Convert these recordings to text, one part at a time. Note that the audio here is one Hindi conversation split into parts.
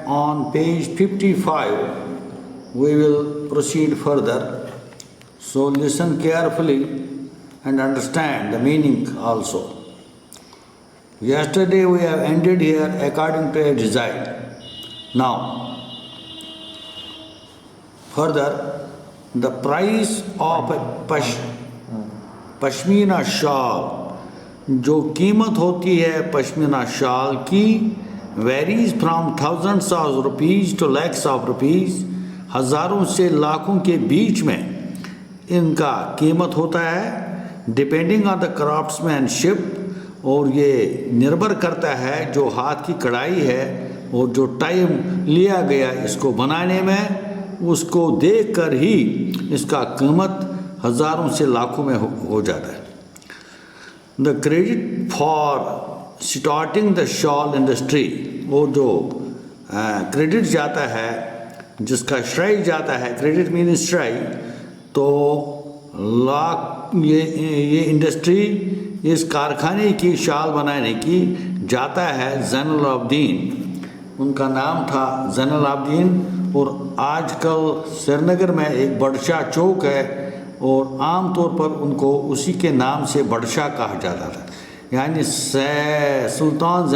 on page 55 we will proceed further. So listen carefully and understand the meaning also. Yesterday we have ended here according to a design. Now, further, the price of a pashmina शाल, जो कीमत होती है पश्मीना शाल की, varies from thousands of rupees to lakhs of rupees, हज़ारों से लाखों के बीच में इनका कीमत होता है, डिपेंडिंग ऑन द क्राफ्ट्समैनशिप, और ये निर्भर करता है जो हाथ की कढ़ाई है और जो टाइम लिया गया इसको बनाने में, उसको देखकर ही इसका कीमत हज़ारों से लाखों में हो जाता है. The credit for starting the shawl industry, वो जो क्रेडिट जाता है, जिसका श्रेय जाता है, क्रेडिट मीन श्रेय, तो ये इंडस्ट्री, इस कारखाने की शाल बनाने की जाता है ज़ैनुल आबिदीन. उनका नाम था ज़ैनुल आबिदीन, और आजकल श्रीनगर में एक बडशाह चौक है और आम तौर पर उनको उसी के नाम से बडशाह कहा जाता था. यानी सुल्तान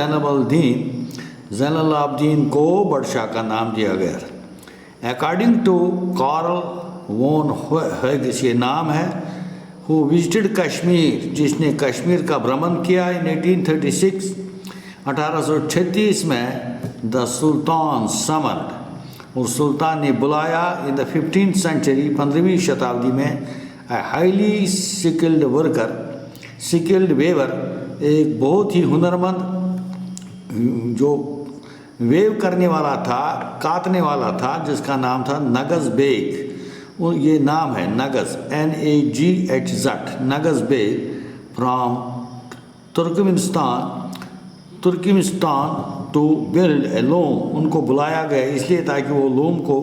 ज़ैनुल आबिदीन को बडशाह का नाम दिया गया था. अकॉर्डिंग टू कार्ल वॉन हेगिस, ये नाम है, हु विजिटेड कश्मीर, जिसने कश्मीर का भ्रमण किया इन 1836, 1836 में, द सुल्तान समर्ड, और सुल्तान ने बुलाया इन द 15th सेंचुरी, 15वीं शताब्दी में, highly skilled worker, skilled weaver, एक बहुत ही हुनरमंद जो वेव करने वाला था, काटने वाला था, जिसका नाम था नगज़ बेग. ये नाम है Naghz, NAGHZ, Naghz Beg, from Turkmenistan to build a loom. उनको बुलाया गया इसलिए ताकि वो लोम को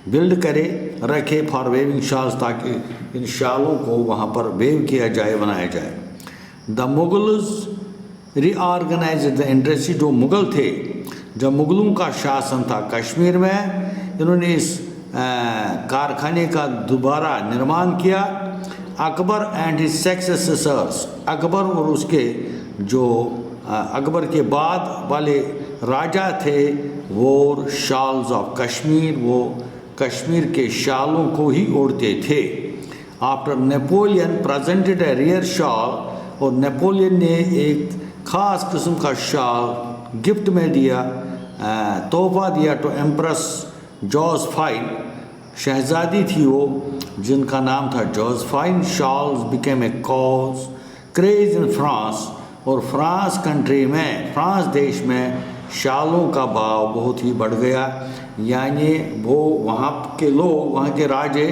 बिल्ड करे, रखे फॉर वेविंग शॉल्स, ताकि इन शालों को वहाँ पर वेव किया जाए, बनाया जाए. द मुगल्स रीऑर्गेनाइज्ड द इंडस्ट्री, जो मुग़ल थे, जब मुग़लों का शासन था कश्मीर में, इन्होंने इस कारखाने का दोबारा निर्माण किया. Akbar and his successors, Akbar और उसके जो अकबर के बाद वाले राजा थे, वो शाल्स ऑफ कश्मीर, वो कश्मीर के शालों को ही ओढ़ते थे. After Napoleon presented a rare shawl, और नेपोलियन ने एक ख़ास किस्म का शाल गिफ्ट में दिया, तोहफा दिया टू एम्प्रेस जोसेफाइन, शहजादी थी वो जिनका नाम था Josephine. Shawls became a cause craze in France, और फ्रांस कंट्री में, फ्रांस देश में शालों का भाव बहुत ही बढ़ गया. यानी वो वहाँ के लोग, वहाँ के राजे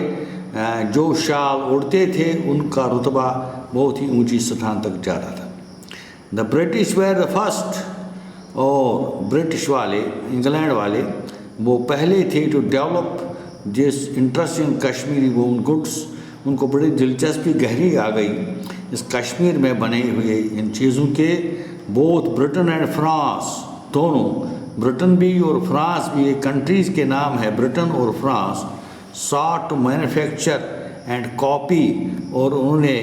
जो शाल ओढ़ते थे, उनका रुतबा बहुत ही ऊंची स्थान तक जाता था. The British were the first, और ब्रिटिश वाले, इंग्लैंड वाले, वो पहले थे to develop this interest in Kashmiri woollen goods. उनको बड़ी दिलचस्पी गहरी आ गई इस कश्मीर में बने हुए इन चीज़ों के. बोथ ब्रिटेन एंड फ्रांस, दोनों, ब्रिटेन भी और फ्रांस भी, एक कंट्रीज़ के नाम है ब्रिटेन और France, sought to manufacture and copy, और उन्होंने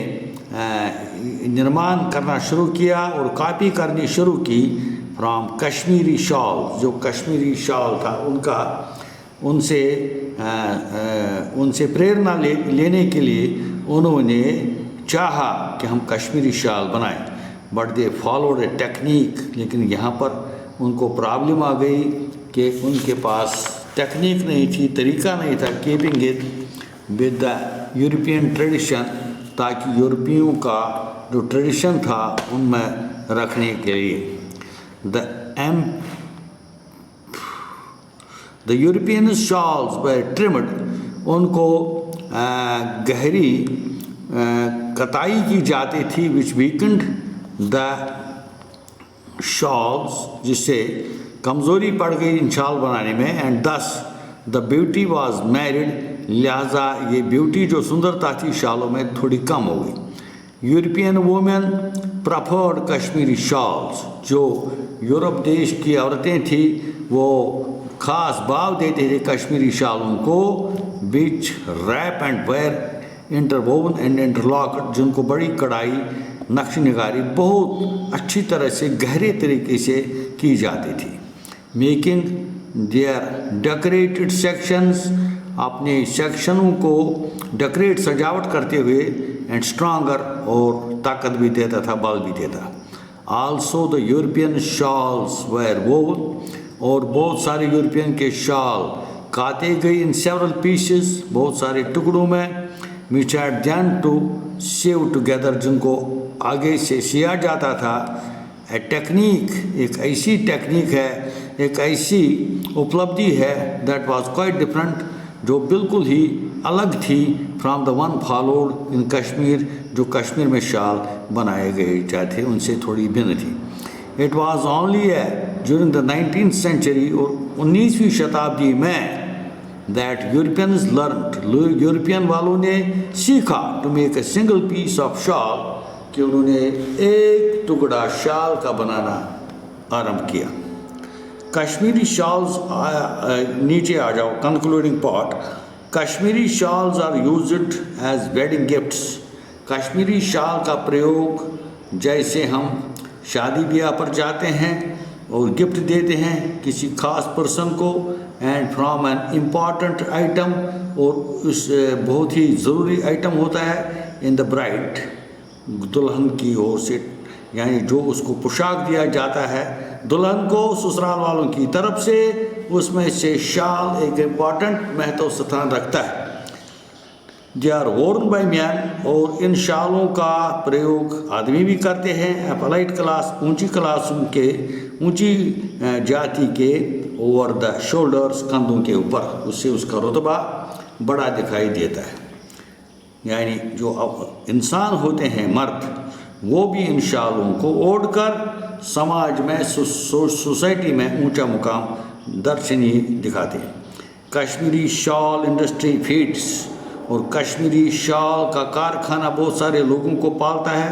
निर्माण करना शुरू किया और कॉपी करनी शुरू की फ्राम कश्मीरी शॉल, जो कश्मीरी शॉल था उनका, उनसे प्रेरणा लेने के लिए उन्होंने चाहा कि हम कश्मीरी शाल बनाएं. But they followed a technique, लेकिन यहाँ पर उनको प्रॉब्लम आ गई कि उनके पास टेक्निक नहीं थी, तरीका नहीं था, keeping it with the European tradition, ताकि यूरोपियों का जो ट्रेडिशन था उनमें रखने के लिए. The European shawls were trimmed, उनको गहरी कताई की जाती थी, विच वीकेंड द शॉल्स, जिससे कमज़ोरी पड़ गई इन शाल बनाने में. एंड दस द ब्यूटी वाज मैरिड, लिहाजा ये ब्यूटी जो सुंदरता थी शालों में थोड़ी कम हो गई. European women preferred Kashmiri shawls, जो यूरोप देश की औरतें थी वो ख़ास भाव देते थे कश्मीरी शालों को, which wrap and were interwoven and interlocked, जिनको बड़ी कढ़ाई नक्श निगारी बहुत अच्छी तरह से गहरे तरीके से की जाती थी। मेकिंग देयर डेकोरेटेड सेक्शंस, अपने सेक्शनों को डेकोरेट सजावट करते हुए, एंड स्ट्रांगर और ताकत भी देता था, बल भी देता। Also the European shawls were woven, और बहुत सारे यूरोपियन के शाल काते गए इन सेवरल पीसेस, बहुत सारे टुकड़ों में, which had then to sew together, जिनको आगे से सिया जाता था। ए टेक्निक, एक ऐसी टेक्निक है, एक ऐसी उपलब्धि है दैट वाज क्वाइट डिफरेंट, जो बिल्कुल ही अलग थी from the one followed in Kashmir, जो कश्मीर में शाल बनाए गए जाते उनसे थोड़ी भिन्न थी। It was only during the 19th century, और 19वीं शताब्दी में, दैट यूरोपियंस लर्न, यूरोपियन वालों ने सीखा to make a single piece of shawl, कि उन्होंने एक टुकड़ा शाल का बनाना आरंभ किया। कश्मीरी शॉल्स, नीचे आ जाओ, concluding part. Kashmiri shawls are used as wedding gifts, Kashmiri शाल का प्रयोग जैसे हम शादी ब्याह पर जाते हैं और गिफ्ट देते हैं किसी खास पर्सन को, and from an important item, और उस बहुत ही ज़रूरी आइटम होता है इन द ब्राइड, दुल्हन की ओर से, यानी जो उसको पोशाक दिया जाता है दुल्हन को ससुराल वालों की तरफ से, उसमें से शाल एक इम्पॉर्टेंट महत्व स्थान रखता है। They are worn by man, और इन शालों का प्रयोग आदमी भी करते हैं, पोलाइट क्लास, ऊंची क्लास के, ऊंची जाति के, ओवर द शोल्डर्स, कंधों के ऊपर, उससे उसका रुतबा बड़ा दिखाई देता है। यानी जो अब इंसान होते हैं मर्द, वो भी इन शालों को ओढ़कर समाज में, सोसाइटी में ऊंचा मुकाम दर्शनीय दिखाते हैं। कश्मीरी शॉल इंडस्ट्री फीड्स, और कश्मीरी शॉल का कारखाना बहुत सारे लोगों को पालता है,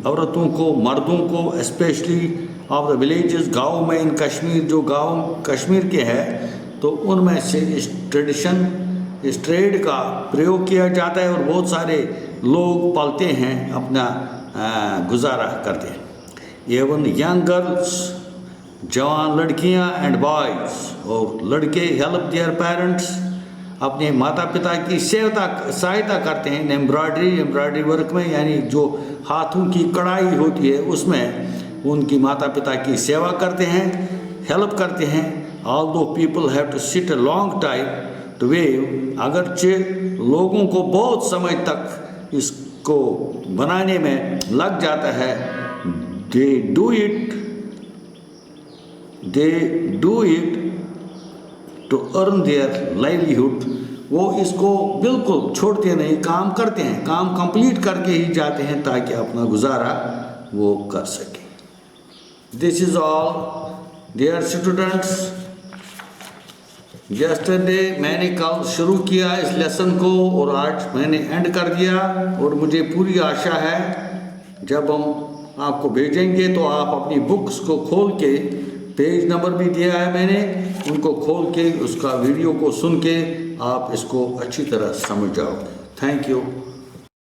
औरतों को, मर्दों को, स्पेशली ऑफ द विलेजेस, गाँव में, इन कश्मीर, जो गाँव कश्मीर के हैं, तो उनमें से इस ट्रेडिशन, इस ट्रेड का प्रयोग किया जाता है, और बहुत सारे लोग पालते हैं, अपना गुजारा करते हैं। एवं यंग गर्ल्स, जवान लड़कियां, एंड बॉयज़, और लड़के, हेल्प देयर पेरेंट्स, अपने माता पिता की सहायता करते हैं एम्ब्रॉयडरी वर्क में, यानी जो हाथों की कढ़ाई होती है उसमें उनकी माता पिता की सेवा करते हैं, हेल्प करते हैं। Although people have to sit a long time to weave, अगरचे लोगों को बहुत समय तक इसको बनाने में लग जाता है, they do it to earn their livelihood, वो इसको बिल्कुल छोड़ते नहीं, काम करते हैं, काम कंप्लीट करके ही जाते हैं ताकि अपना गुजारा वो कर सके। This is all dear students. Yesterday मैंने कल शुरू किया इस लेसन को और आज मैंने एंड कर दिया, और मुझे पूरी आशा है जब हम आपको भेजेंगे तो आप अपनी बुक्स को खोल के, पेज नंबर भी दिया है मैंने, उनको खोल के उसका वीडियो को सुन के आप इसको अच्छी तरह समझ जाओगे। Thank you.